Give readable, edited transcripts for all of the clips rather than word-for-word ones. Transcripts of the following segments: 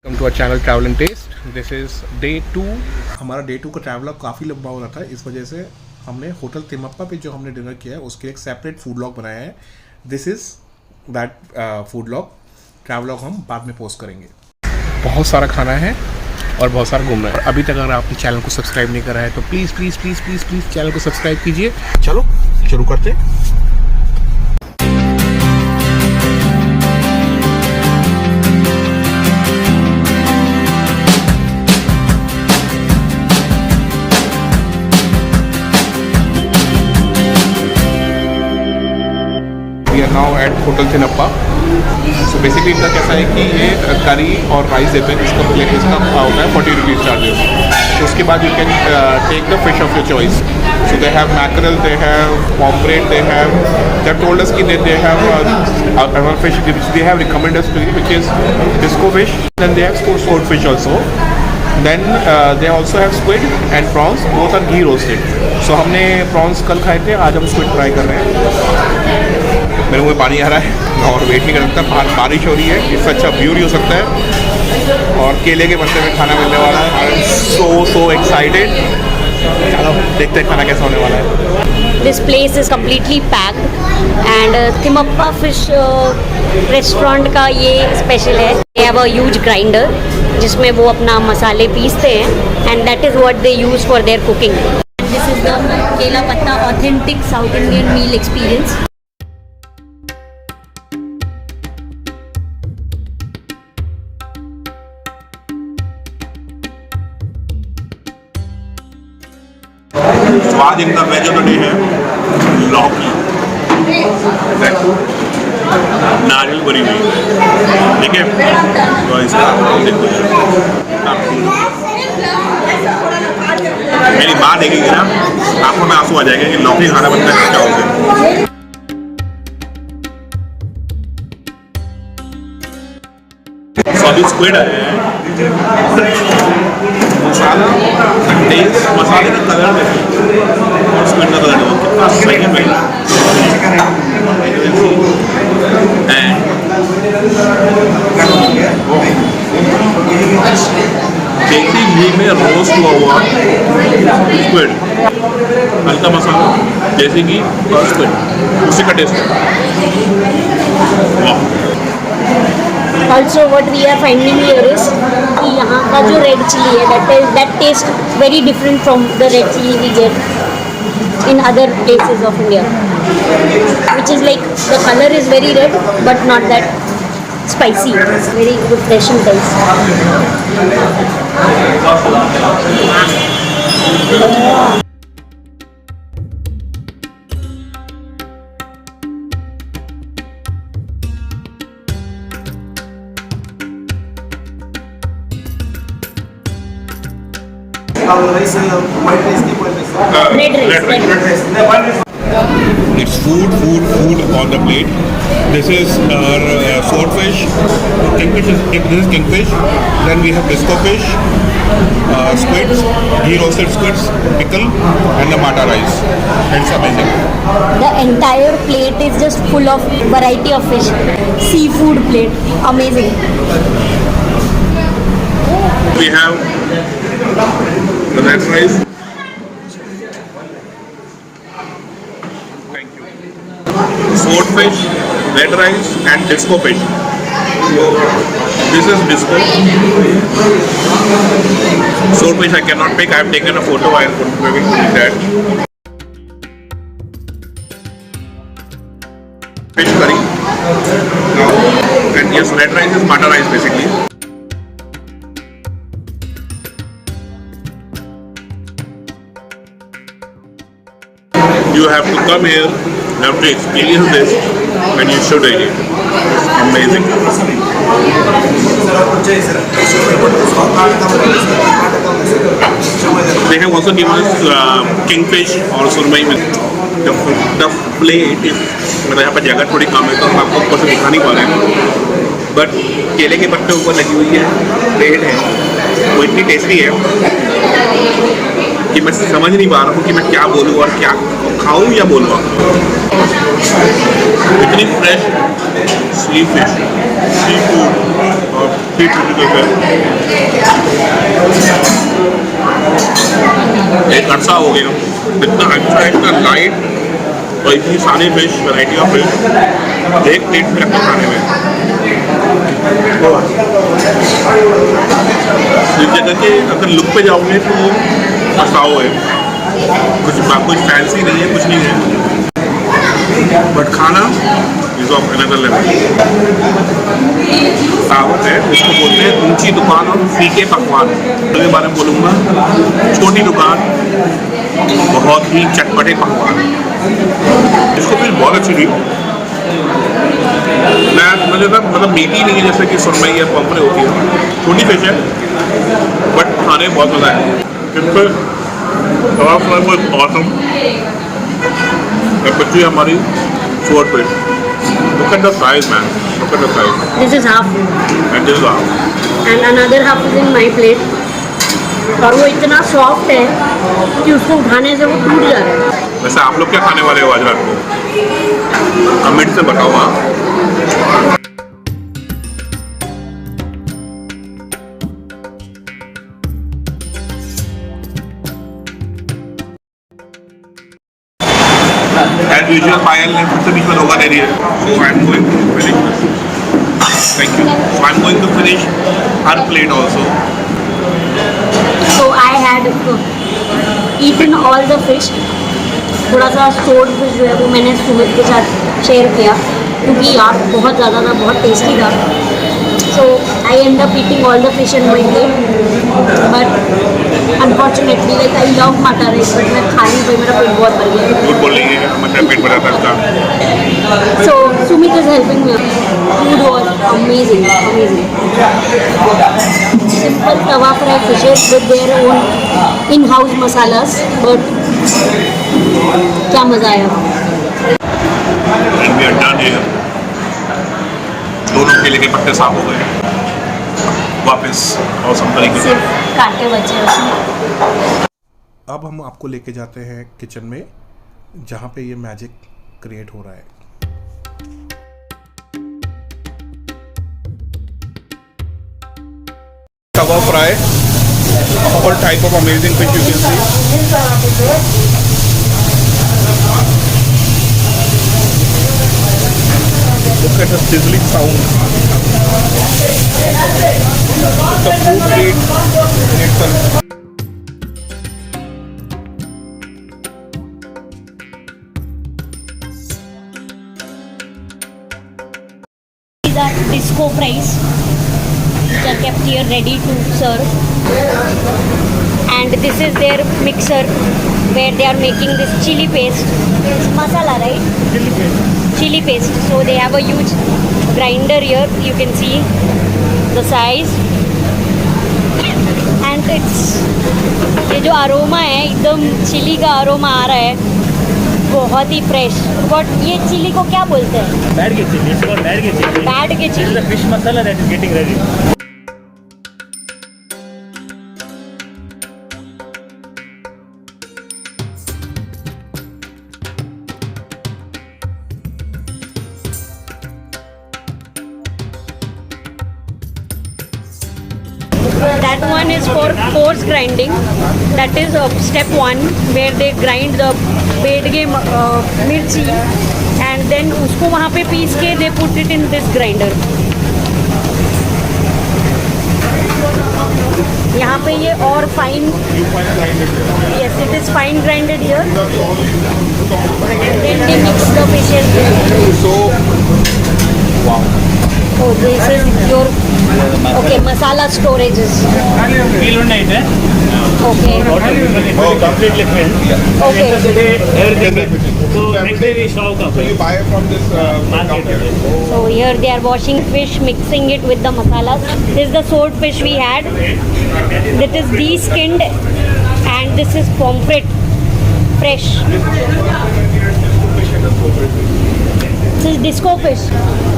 Welcome to our channel travel and taste. This is day 2। हमारा day 2 का travelogue काफ़ी लंबा हो रहा था, इस वजह से हमने होटल तिमप्पा पे जो हमने डिनर किया है उसके एक सेपरेट फूड लॉग बनाया है। This is that food log. Travelogue हम बाद में पोस्ट करेंगे। बहुत सारा खाना है और बहुत सारा घूमना है। अभी तक अगर आपने चैनल को सब्सक्राइब नहीं करा है तो please please please please please channel को सब्सक्राइब कीजिए। चलो शुरू करते हैं। Now at hotel Thinappa. So basically इनका कैसा है कि ये करी और राइस देते हैं। इसका होता है 40 रुपीज़ चार्जेस। तो उसके बाद you can take the fish of your choice. So they have mackerel, they have pomfret, they told us कि they have other fish they have recommended us which is disco fish, then they have sword fish also. Then they also have squid and prawns, both are ghee roasted. So हमने prawns कल खाए थे, आज हम squid try कर रहे हैं। मेरे मुँह में पानी आ रहा है और वेट नहीं कर सकता। बाहर बारिश हो रही है, इससे अच्छा व्यू नहीं हो सकता है। और केले के पत्ते में खाना मिलने वाला है। I am so excited. चलो देखते हैं खाना कैसा होने वाला है। This place is completely packed and Thimmappa fish restaurant का ये स्पेशल है। They have a huge grinder जिसमें वो अपना मसाले पीसते हैं and that is what they use for their cooking. This is the केला पत्ता authentic South Indian meal experience. स्वाद इनका वेज ऑफ द डे है लौकी, नारियल भरी हुई, ठीक है। तो इसका मेरी माँ देखेगी ना, आंखों में आंसू आ जाएगा कि लौकी खाना बनता है क्या होगा। तो अभी स्क्विड आए हैं। मसाला टेस्ट, मसाले का कलर और स्क्विड का कलर कितना सही है। देसी घी में रोस्ट हुआ स्क्विड, हल्का मसाला, देसी घी और स्क्विड, उसी का टेस्ट है। Also what we are finding here is कि यहाँ का जो रेड चिली है that taste very different from the red chili we get in other places of India, which is like the color is very red but not that spicy. It's very refreshing taste. It's food on the plate. This is our swordfish. This is kingfish. Then we have disco fish, squids, ghee roasted squids, pickle, and the mata rice. It's amazing. The entire plate is just full of variety of fish. Seafood plate, amazing. We have the red rice. Thank you. Swordfish, red rice, and disco fish. This is disco. Swordfish I cannot pick. I have taken a photo. I will put that. Fish curry. Now, and yes, red rice is mata rice basically. You have to come here, you have to experience this, and you should eat it. It's amazing. They have also given us kingfish or surmai with the plate is, मतलब यहाँ पर जगह थोड़ी कम है तो हम आपको ऊपर से दिखा नहीं पा रहे हैं, बट केले के पत्ते ऊपर लगी हुई है, प्लेट है, वो इतनी टेस्टी है कि मैं समझ नहीं पा रहा हूँ कि मैं क्या बोलूँ और क्या खाऊं या बोलूँ। इतनी फ्रेश सी फिश, सी फूड और सी फूड एक अरसा हो गया इतना अच्छा, इतना लाइट और इतनी सारी फिश, वैरायटी ऑफ फिश एक प्लेट में रखकर खाने में। इस जगह के अगर लुक पे जाओगे तो मसाओ है, कुछ फैंसी नहीं है, कुछ नहीं है, बट खाना इज ऑफ अनदर लेवल। कहावत है इसको बोलते हैं ऊंची दुकान और फीके पकवान। इसके बारे में बोलूँगा छोटी दुकान बहुत ही चटपटे पकवान। इसको फिर बहुत अच्छी थी। मुझे ना मतलब मीठी नहीं है जैसे कि सुरमई या पंपरे होती है, छोटी फिश है बट खाने में बहुत मज़ा है। Simple Tawa fry was awesome. बच्ची हमारी four fish. Look at the size, man. Look at the size. This is half. And this is half. And another half is in my plate. और वो इतना सॉफ्ट है कि उसको उठाने से वो टूट जा रहा है। वैसे आप लोग क्या खाने वाले हो आज रात को? कमेंट से बताओ। हाँ, as usual पायल ने सबसे बीच में धोखा दे दिया। So I'm going to finish. Thank you. So I'm going to finish her plate also. So I had eaten all the fish. थोड़ा सा स्टोर्ड फिश जो है वो मैंने सुमित के साथ शेयर किया क्योंकि यार बहुत ज़्यादा था, बहुत टेस्टी था। So I end up eating all the fish in my plate, but unfortunately like I love mata rice, but मैं खा नहीं पाई, मेरा पेट बहुत भर गया। झूठ बोल रही है, हमारा पेट भरा था इसका। So Sumit is helping me. Food was amazing, amazing. Simple tawa fry fishes with their own in-house masalas, but क्या मज़ा आया। And we are done here. दोनों केले के पत्ते साफ हो गए वापस और सब तरीके से सिर्फ कांटे बचे उसमें। अब हम आपको लेके जाते हैं किचन में जहाँ पे ये मैजिक क्रिएट हो रहा है। तवा fry, all type of amazing fish you can see. Look at the sizzling sound. The food grade in itself. These are disco fries which are kept here ready to serve, and this is their mixer where they are making this chili paste. It's masala, right? Chili paste. So they have a huge grinder here. You can see the size, and it's ये जो aroma है एकदम chilli का aroma आ रहा है, बहुत ही fresh. But ये chilli को क्या बोलते हैं? Bad ke chili. It's called bad ke chili. Bad के This is chilli. the fish masala that is getting ready. That one is for coarse grinding. That is step one where they grind the bedge mirchi and then उसको वहाँ पे piece के they put it in this grinder. यहाँ पे ये और fine, yes it is fine grinded here, and then they mix the fishes. So, wow. Oh, this is your okay masala storages. Feel on it, eh? Okay. Oh, completely filled. Okay. Everything. So next day we stock up. So you buy it from this Market. So here they are washing fish, mixing it with the masalas. This is the swordfish we had. That is de-skinned, and this is pomfret, fresh. This is disco fish.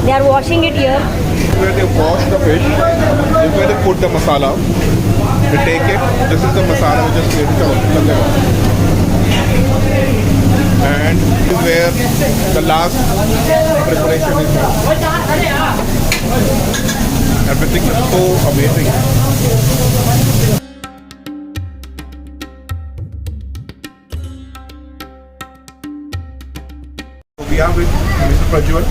They are washing it here. where they wash the fish, this is where they put the masala. They take it, this is the masala which is created. and this is where the last preparation is made. Everything is so amazing. We are with Mr. Prajwal.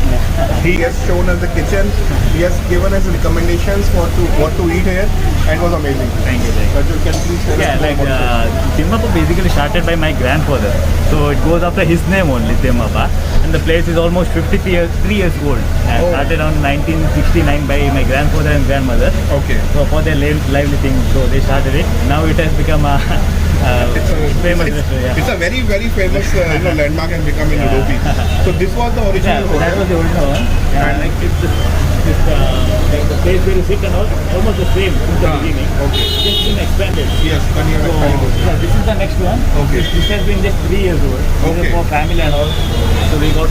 He has shown us the kitchen. He has given us recommendations for what to eat here, and it was amazing. Thank you. Prajwal, can you please tell us more about it? Thimmappa basically started by my grandfather. So it goes after his name only, Thimmappa. And the place is almost 53 years old. And started on 1969 by my grandfather and grandmother. Okay. So for their lively thing, so they started it. Now it has become a famous restaurant. Yeah. It's a very, very famous landmark and become in Udupi. So this was the original Yeah, that was hotel. the original one. And like it's like the place where you sit and all, almost the same since the beginning. Okay. Just been expanded. Yes, when you So, have expanded. yeah, this is the next one. Okay. This has been just 3 years old. This Okay. is for family and all. So we got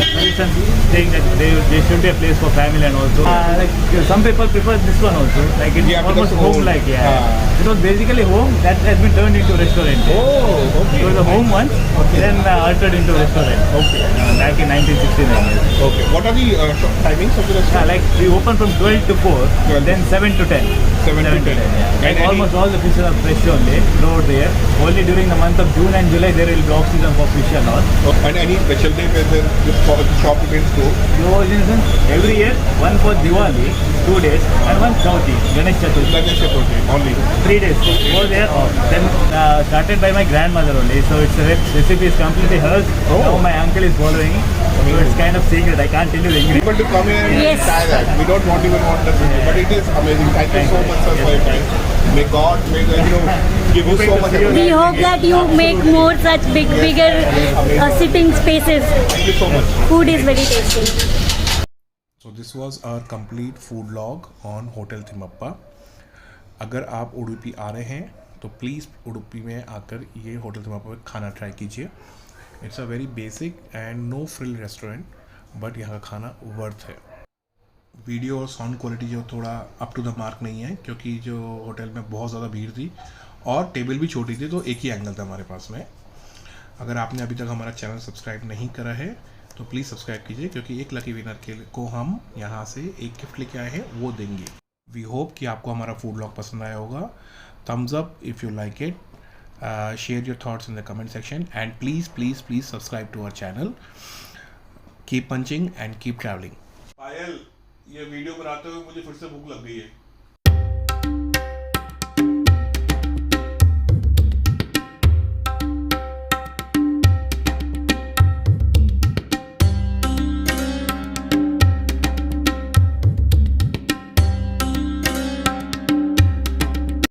suggestions saying that there should be a place for family and also. Like some people prefer this one also. Like it's Yeah, almost because home-like. Yeah. Ah. It was basically home that has been turned into restaurant. Oh, okay. It was a home once, then altered into restaurant. Okay. Back in 1969. Yes. Okay. What are the timings of the Yeah, restaurant? like we open from 12 to 4, 12 then 7 to 10. 7 to 10. Yeah. And Like almost all the fishes are fresh only throughout the year. Only during the month of June and July there will be off season for fish and all. And any special day where the shop remains closed? So every year, one for Diwali, 2 days, and one Chauthi, Ganesh Chaturthi, Ganesh Chaturthi only. 3 days. Go there off. Then started by my grandmother only. So it's the recipe is completely hers. Oh. Now my uncle is following. So it's kind of secret. I can't tell you the ingredients. People to come here and Yes. try that. We don't even want the recipe, but it is amazing. Thank you so much, sir, for your time. May God, give you so much. We hope that you make more such bigger sitting spaces. Thank you so much. Food is very tasty. So this was our complete food log on Hotel Thimmappa. अगर आप उडुपी आ रहे हैं तो please Udupi में आकर ये hotel थिम्माप्पा में खाना ट्राई कीजिए. It's a very basic and no frill restaurant, but यहाँ का खाना वर्थ है. वीडियो और साउंड क्वालिटी जो थोड़ा अप टू द मार्क नहीं है, क्योंकि जो होटल में बहुत ज़्यादा भीड़ थी और टेबल भी छोटी थी, तो एक ही एंगल था हमारे पास में. अगर आपने अभी तक हमारा चैनल सब्सक्राइब नहीं करा है तो प्लीज़ सब्सक्राइब कीजिए, क्योंकि एक लकी विनर को हम यहाँ से एक गिफ्ट लेके आए हैं, वो देंगे. वी होप कि आपको हमारा फूड व्लॉग पसंद आया होगा. Thumbs up if you like it. Share your thoughts in the comment section, and please subscribe to our channel. Keep punching and keep traveling. पायल, ये वीडियो बनाते हुए मुझे फिर से भूख लग गई है.